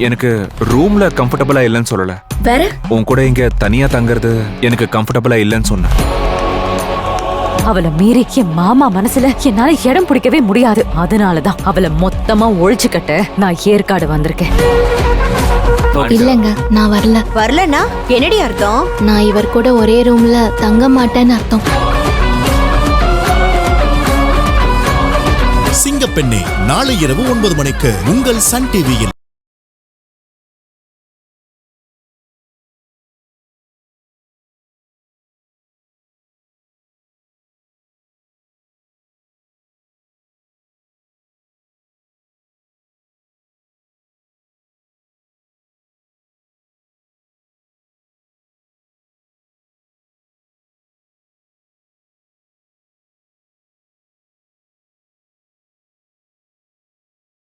எனக்கு ரூம்ல கம்ஃபர்டபுளா இல்லைன்னு சொல்லல. வேற உன் கூட இங்க தனியா தங்குறது எனக்கு கம்ஃபர்டபுளா இல்லைன்னு சொன்னேன். அவளை மீறி என் மாமா மனசுல என்னால இடம் பிடிக்கவே முடியாது. அதனாலதான் அவளை மொத்தமா ஒழிச்சு கட்ட நான் ஏற்காடு வந்திருக்கேன். இல்லங்க, நான் வரல. வரலன்னா என்னடி அர்த்தம்? நான் இவர் கூட ஒரே ரூம்ல தங்க மாட்டேன்னு அர்த்தம். சிங்கப்பெண்ணே நாளை இரவு 9 மணிக்கு உங்கள் சன் டிவியில்.